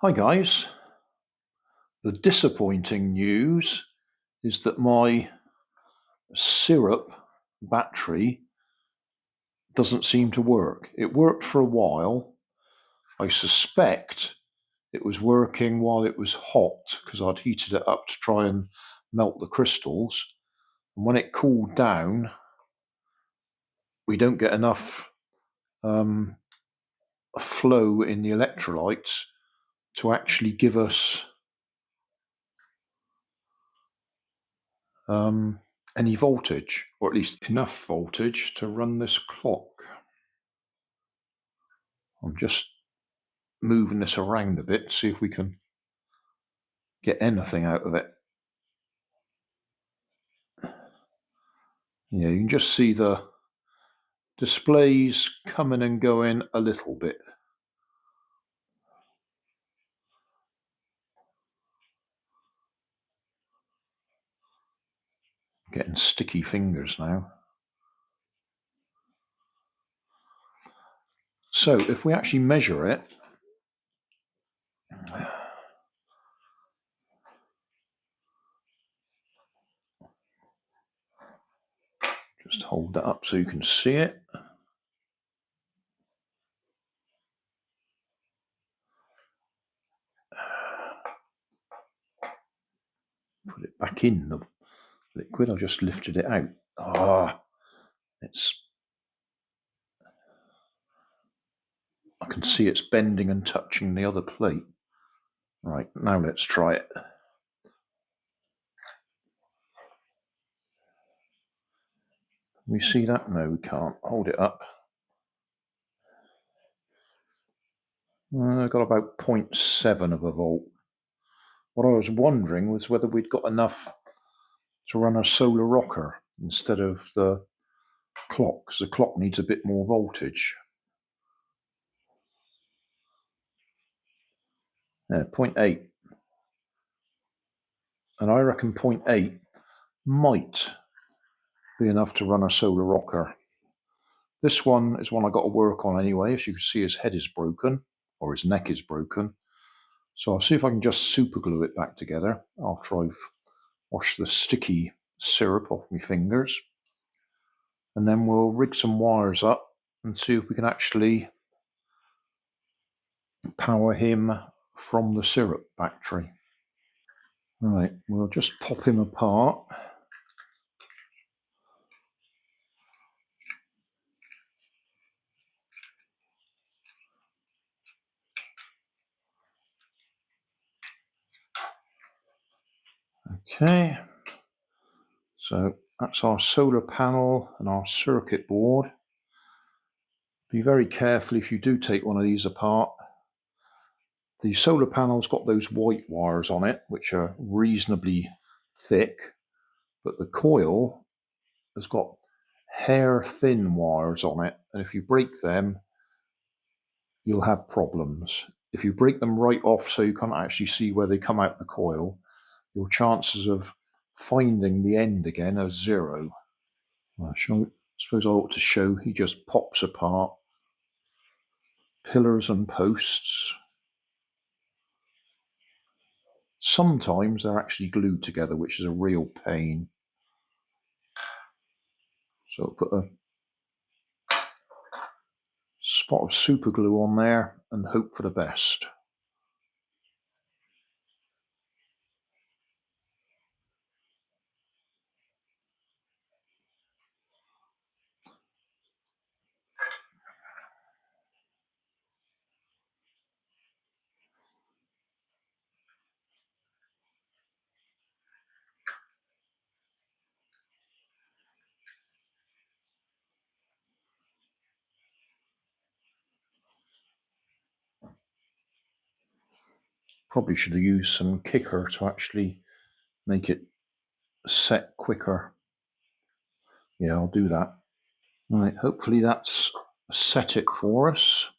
Hi guys, the disappointing news is that my syrup battery doesn't seem to work. It worked for a while. I suspect it was working while it was hot because I'd heated it up to try and melt the crystals. And when it cooled down, we don't get enough flow in the electrolytes to actually give us any voltage, or at least enough voltage to run this clock. I'm just moving this around a bit, see if we can get anything out of it. Yeah, you can just see the displays coming and going a little bit. Getting sticky fingers now. So if we actually measure it, just hold that up so you can see it. Put it back in the liquid. I just lifted it out. I can see it's bending and touching the other plate. Right, now let's try it. Can we see that? No, we can't. Hold it up. I've got about 0.7 of a volt. What I was wondering was whether we'd got enough to run a solar rocker instead of the clock, because the clock needs a bit more voltage. Yeah, 0.8. And I reckon 0.8 might be enough to run a solar rocker. This one is one I got to work on anyway. As you can see, his head is broken, or his neck is broken. So I'll see if I can just super glue it back together after I've washed the sticky syrup off my fingers. And then we'll rig some wires up and see if we can actually power him from the syrup battery. Right, we'll just pop him apart. Okay, so that's our solar panel and our circuit board. Be very careful if you do take one of these apart. The solar panel's got those white wires on it, which are reasonably thick, but the coil has got hair-thin wires on it, and if you break them, you'll have problems. If you break them right off so you can't actually see where they come out the coil, your chances of finding the end again are zero. I suppose I ought to show he just pops apart. Pillars and posts. Sometimes they're actually glued together, which is a real pain. So I'll put a spot of super glue on there and hope for the best. Probably should have used some kicker to actually make it set quicker. Yeah, I'll do that. Right, hopefully that's set it for us.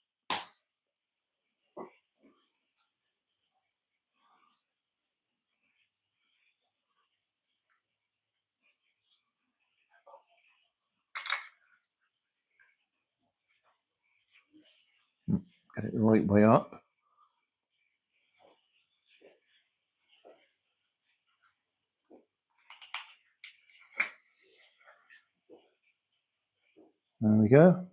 Get it the right way up. There we go.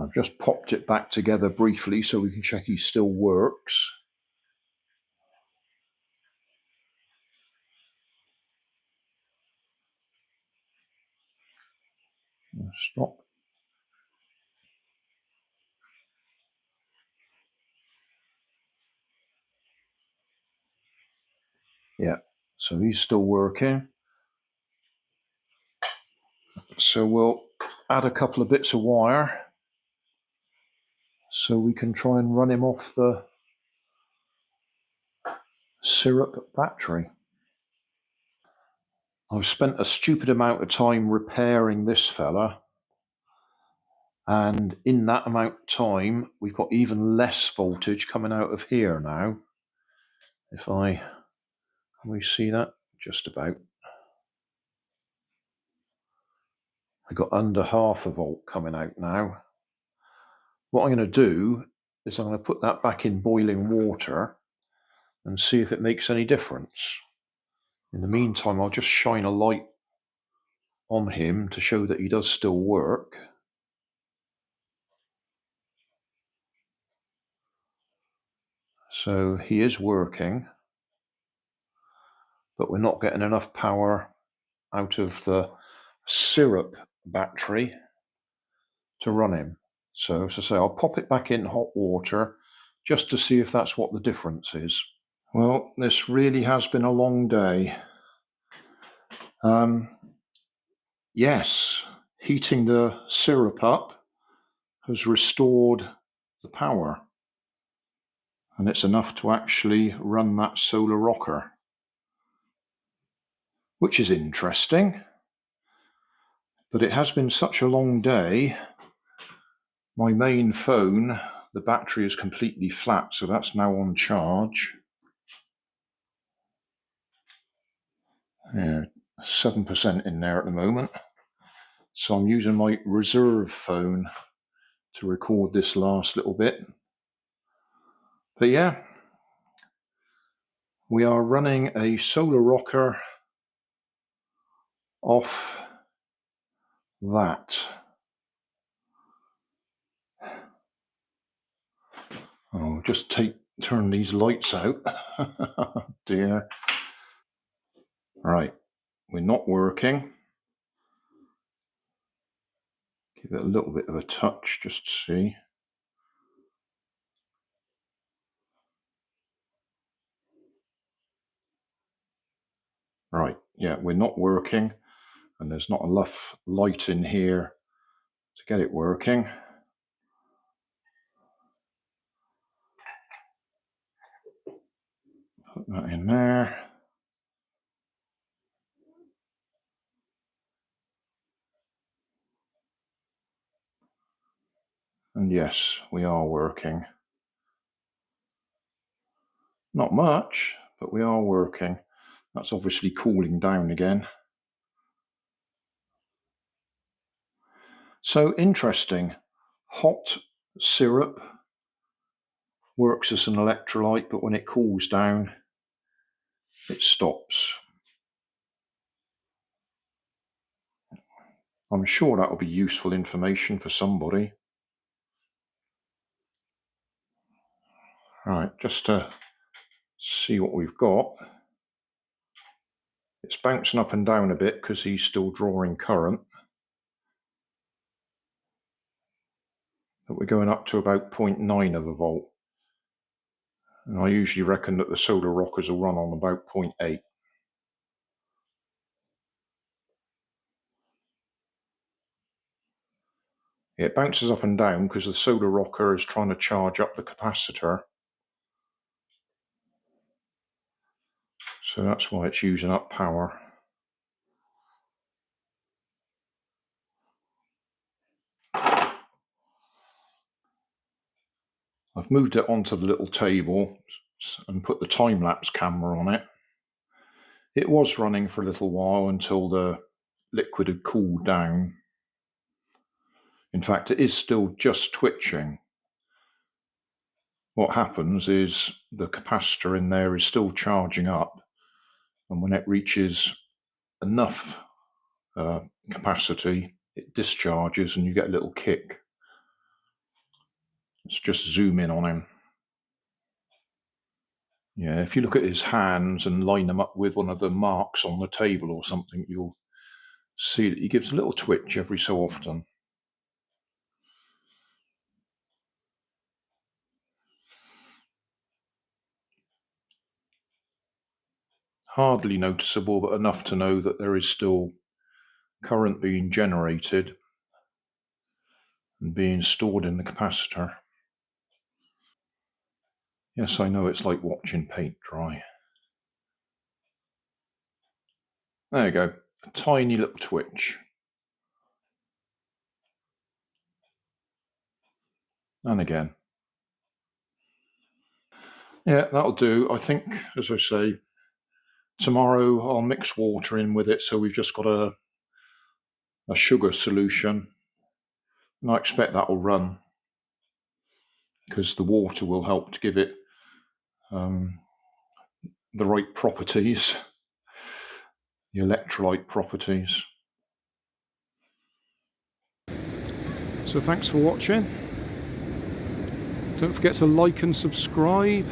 I've just popped it back together briefly so we can check he still works. Stop. Yeah, so he's still working. So we'll add a couple of bits of wire so we can try and run him off the syrup battery. I've spent a stupid amount of time repairing this fella, and in that amount of time we've got even less voltage coming out of here now. Can we see that? Just about. I got under half a volt coming out now. What I'm going to do is I'm going to put that back in boiling water and see if it makes any difference. In the meantime, I'll just shine a light on him to show that he does still work. So he is working, but we're not getting enough power out of the syrup battery to run him. So as I say, I'll pop it back in hot water just to see if that's what the difference is. Well, this really has been a long day. Yes, heating the syrup up has restored the power, and it's enough to actually run that solar rocker, which is interesting. But it has been such a long day. My main phone, the battery is completely flat, so that's now on charge. Yeah, 7% in there at the moment. So I'm using my reserve phone to record this last little bit. But yeah, we are running a solar rocker off that. Oh, just turn these lights out. Dear. Right, we're not working. Give it a little bit of a touch just to see. Right, yeah, we're not working, and there's not enough light in here to get it working. Put that in there. And yes, we are working. Not much, but we are working. That's obviously cooling down again. So interesting. Hot syrup works as an electrolyte, but when it cools down, it stops. I'm sure that will be useful information for somebody. Right, just to see what we've got. It's bouncing up and down a bit because he's still drawing current. But we're going up to about 0.9 of a volt. And I usually reckon that the solar rockers will run on about 0.8. It bounces up and down because the solar rocker is trying to charge up the capacitor. So that's why it's using up power. I've moved it onto the little table and put the time-lapse camera on it. It was running for a little while until the liquid had cooled down. In fact, it is still just twitching. What happens is the capacitor in there is still charging up, and when it reaches enough capacity, it discharges and you get a little kick. Let's just zoom in on him. Yeah, if you look at his hands and line them up with one of the marks on the table or something, you'll see that he gives a little twitch every so often. Hardly noticeable, but enough to know that there is still current being generated and being stored in the capacitor. Yes, I know it's like watching paint dry. There you go, a tiny little twitch. And again. Yeah, that'll do. I think, as I say, tomorrow I'll mix water in with it, so we've just got a sugar solution. And I expect that will run, because the water will help to give it the right properties, the electrolyte properties. So thanks for watching. Don't forget to like and subscribe.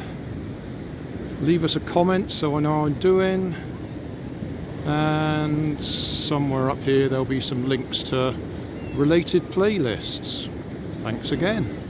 Leave us a comment so I know how I'm doing. And somewhere up here there'll be some links to related playlists. Thanks again.